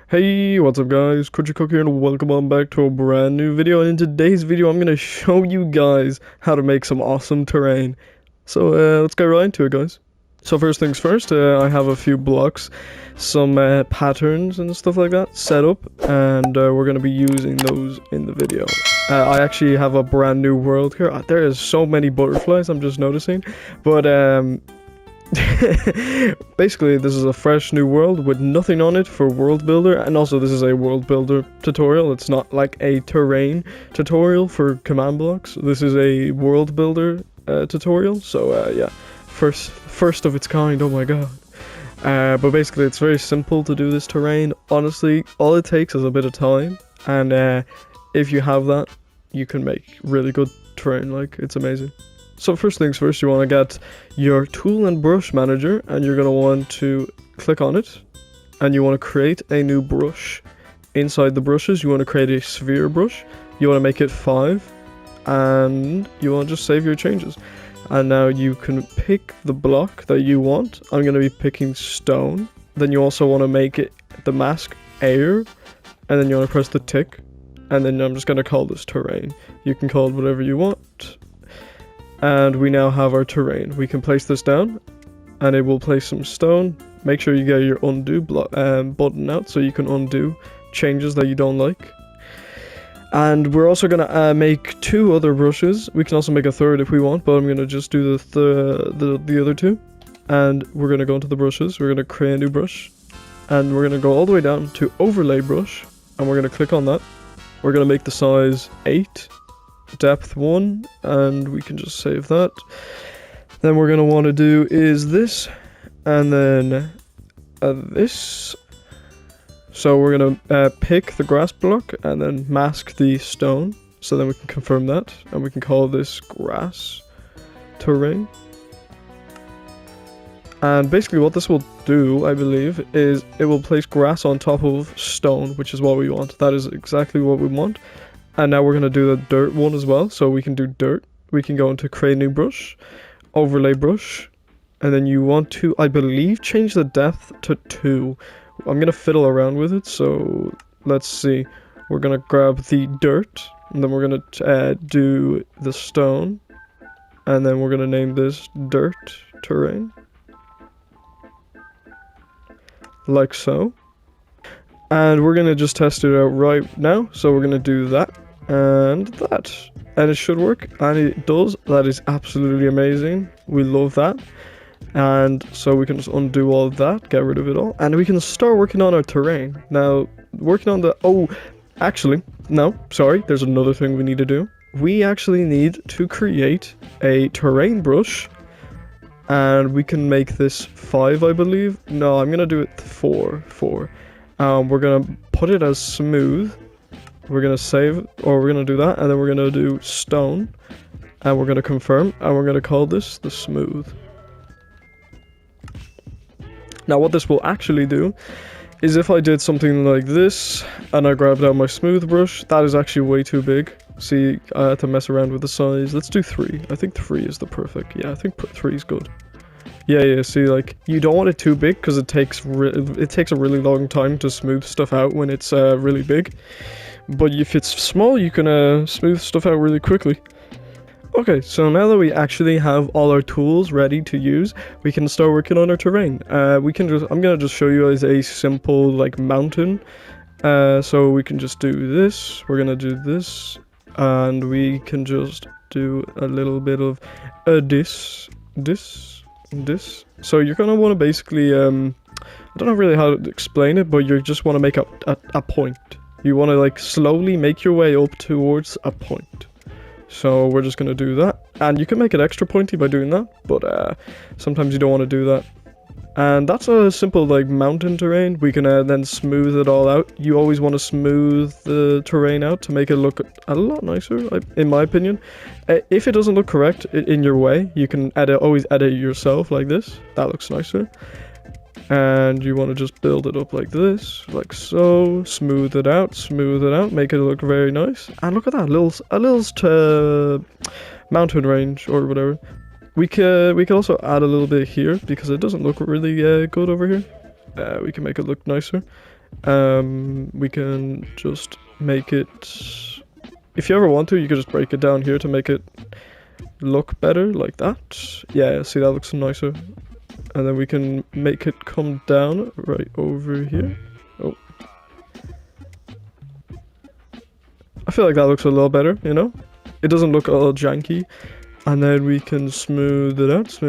Hey, what's up guys, crunchycookietalk here and welcome on back to a brand new video. And in today's video I'm going to show you guys how to make some awesome terrain. So let's get right into it, guys. So first things first, I have a few blocks, some patterns and stuff like that set up, and we're going to be using those in the video. I actually have a brand new world here. There is so many butterflies, I'm just noticing, but basically this is a fresh new world with nothing on it for world builder, and also this is a world builder tutorial. It's not like a terrain tutorial for command blocks. This is a world builder tutorial, so yeah, first of its kind. Oh my god. But basically it's very simple to do this terrain. Honestly, all it takes is a bit of time, and if you have that, you can make really good terrain. Like, it's amazing. So first things first, you want to get your tool and brush manager, and you're going to want to click on it, and you want to create a new brush. Inside the brushes, you want to create a sphere brush. You want to make it 5, and you want to just save your changes. And now you can pick the block that you want. I'm going to be picking stone. Then you also want to make it the mask air, and then you want to press the tick, and then I'm just going to call this terrain. You can call it whatever you want. And we now have our terrain. We can place this down, and it will place some stone. Make sure you get your undo button out so you can undo changes that you don't like. And we're also gonna make 2 other brushes. We can also make a third if we want, but I'm gonna just do the other 2. And we're gonna go into the brushes. We're gonna create a new brush, and we're gonna go all the way down to overlay brush, and we're gonna click on that. We're gonna make the size 8. Depth 1, and we can just save that. Then we're going to want to do is this, and then this. So we're going to pick the grass block and then mask the stone, so then we can confirm that, and we can call this grass terrain. And basically what this will do, I believe, is it will place grass on top of stone, which is what we want. That is exactly what we want. And now we're going to do the dirt one as well. So we can do dirt. We can go into create new brush, overlay brush, and then you want to, I believe, change the depth to 2. I'm going to fiddle around with it. So let's see. We're going to grab the dirt, and then we're going to do the stone, and then we're going to name this dirt terrain. Like so. And we're going to just test it out right now. So we're going to do that. And that, and it should work, and it does. That is absolutely amazing. We love that. And so we can just undo all of that, get rid of it all, and we can start working on our terrain. Now, working on the, oh, actually, no, sorry, there's another thing we need to do. We actually need to create a terrain brush, and we can make this 5, I believe. No, I'm gonna do it 4. We're gonna put it as smooth. We're gonna save, or we're gonna do that, and then we're gonna do stone, and we're gonna confirm, and we're gonna call this the smooth. Now what this will actually do is, if I did something like this and I grabbed out my smooth brush, that is actually way too big. See, I had to mess around with the size. Let's do 3. I think 3 is the perfect. Yeah, I think 3 is good. Yeah, see, like, you don't want it too big because it takes a really long time to smooth stuff out when it's really big. But if it's small, you can smooth stuff out really quickly. Okay, so now that we actually have all our tools ready to use, we can start working on our terrain. I'm gonna just show you as a simple, like, mountain. So we can just do this. We're gonna do this, and we can just do a little bit of this. So you're gonna want to basically, I don't know really how to explain it, but you just want to make a point. You want to, like, slowly make your way up towards a point. So we're just gonna do that, and you can make it extra pointy by doing that, but sometimes you don't want to do that. And that's a simple, like, mountain terrain. We can then smooth it all out. You always want to smooth the terrain out to make it look a lot nicer, in my opinion. If it doesn't look correct in your way, you can always edit it yourself, like this. That looks nicer. And you want to just build it up like this, like so. Smooth it out, make it look very nice. And look at that, a little mountain range or whatever. We could also add a little bit here because it doesn't look really good over here. We can make it look nicer. We can just make it, if you ever want to, you could just break it down here to make it look better, like that. Yeah, see, that looks nicer. And then we can make it come down right over here. Oh. I feel like that looks a little better, you know? It doesn't look all janky. And then we can smooth it out.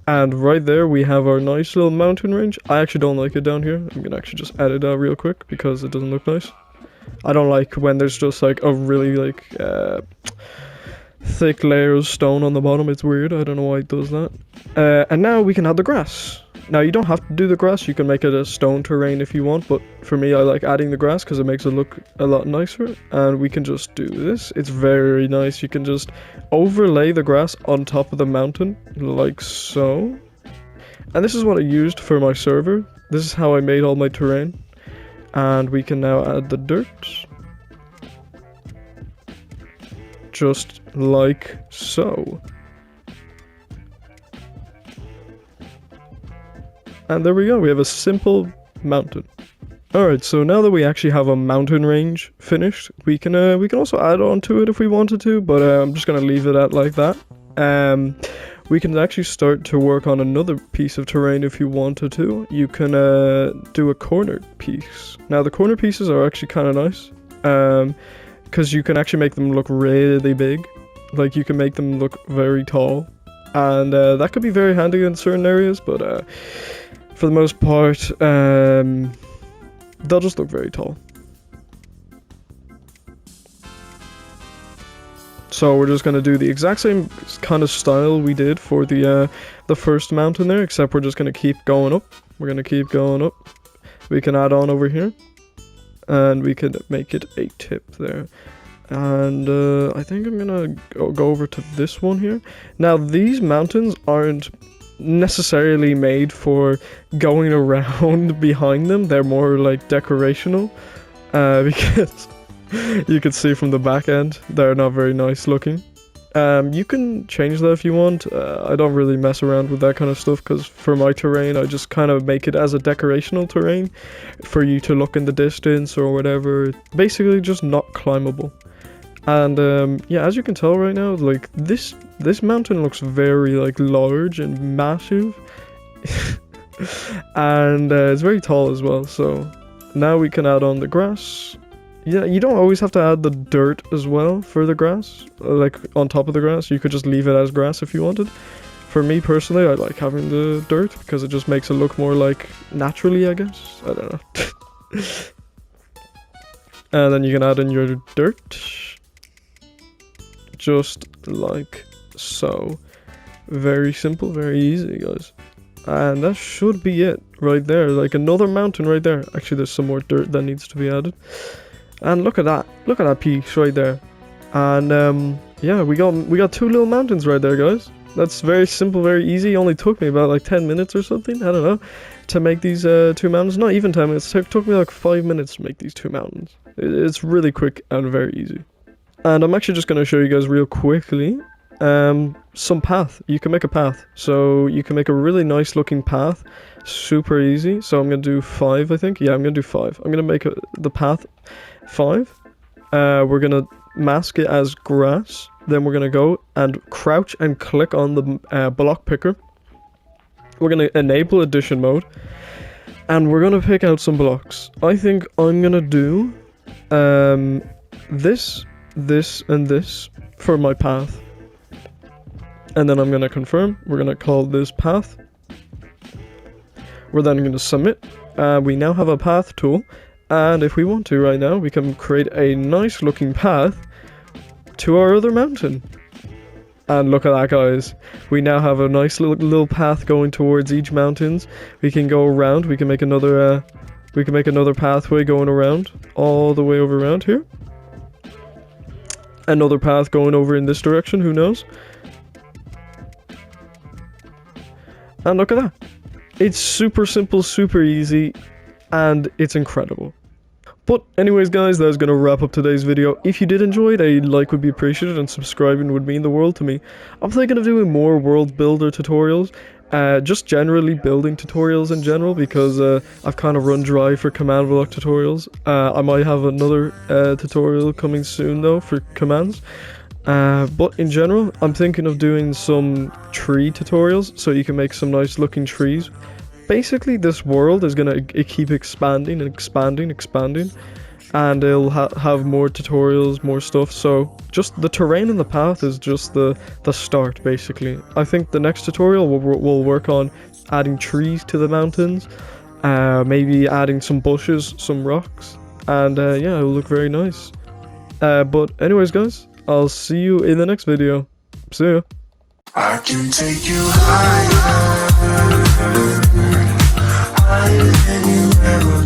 And right there we have our nice little mountain range. I actually don't like it down here. I'm gonna actually just edit out real quick because it doesn't look nice. I don't like when there's just like a really like thick layer of stone on the bottom. It's weird. I don't know why it does that. And now we can add the grass. Now you don't have to do the grass. You can make it a stone terrain if you want. But for me, I like adding the grass because it makes it look a lot nicer. And we can just do this. It's very nice. You can just overlay the grass on top of the mountain like so. And this is what I used for my server. This is how I made all my terrain. And we can now add the dirt. Just like so. And there we go, we have a simple mountain. Alright, so now that we actually have a mountain range finished, we can also add on to it if we wanted to, but I'm just gonna leave it at like that. We can actually start to work on another piece of terrain if you wanted to. You can do a corner piece. Now the corner pieces are actually kind of nice, because you can actually make them look really big. Like you can make them look very tall, and that could be very handy in certain areas, but for the most part, they'll just look very tall. So we're just gonna do the exact same kind of style we did for the first mountain there, except we're just gonna keep going up. We're gonna keep going up. We can add on over here, and we can make it a tip there. And I think I'm gonna go over to this one here. Now these mountains aren't necessarily made for going around behind them. They're more like decorational, because you can see from the back end they're not very nice looking. You can change that if you want. I don't really mess around with that kind of stuff because for my terrain I just kind of make it as a decorational terrain for you to look in the distance or whatever. Basically just not climbable. And yeah, as you can tell right now, like this mountain looks very like large and massive. And it's very tall as well. So now we can add on the grass. Yeah, you don't always have to add the dirt as well for the grass, like on top of the grass. You could just leave it as grass if you wanted. For me personally, I like having the dirt because it just makes it look more like naturally, I guess. I don't know. And then you can add in your dirt. Just like so. Very simple, very easy, guys. And that should be it right there. Like another mountain right there. Actually, there's some more dirt that needs to be added. And look at that. Look at that piece right there. And yeah, we got two little mountains right there, guys. That's very simple, very easy. It only took me about like 10 minutes or something. I don't know. To make these two mountains. Not even 10 minutes. It took me like 5 minutes to make these two mountains. It's really quick and very easy. And I'm actually just going to show you guys real quickly some path. You can make a path. So you can make a really nice looking path. Super easy. So I'm going to do 5, I think. Yeah, I'm going to do 5. I'm going to make the path 5. We're going to mask it as grass. Then we're going to go and crouch and click on the block picker. We're going to enable addition mode. And we're going to pick out some blocks. I think I'm going to do this, and this for my path. And then I'm going to confirm. We're going to call this path. We're then going to submit. We now have a path tool. And if we want to right now, we can create a nice looking path to our other mountain. And look at that, guys. We now have a nice little path going towards each mountains. We can go around. We can make another pathway going around all the way over around here. Another path going over in this direction, who knows? And look at that. It's super simple, super easy, and it's incredible. But anyways, guys, that's going to wrap up today's video. If you did enjoy it, a like would be appreciated and subscribing would mean the world to me. I'm thinking of doing more world builder tutorials, just generally building tutorials in general, because I've kind of run dry for command block tutorials. I might have another tutorial coming soon though for commands. But in general, I'm thinking of doing some tree tutorials so you can make some nice looking trees. Basically, this world is gonna keep expanding and expanding, and it'll have more tutorials, more stuff. So just the terrain and the path is just the start, basically. I think the next tutorial will work on adding trees to the mountains, maybe adding some bushes, some rocks, and yeah, it will look very nice. But anyways, guys, I'll see you in the next video. See ya. I can take you higher, higher than you ever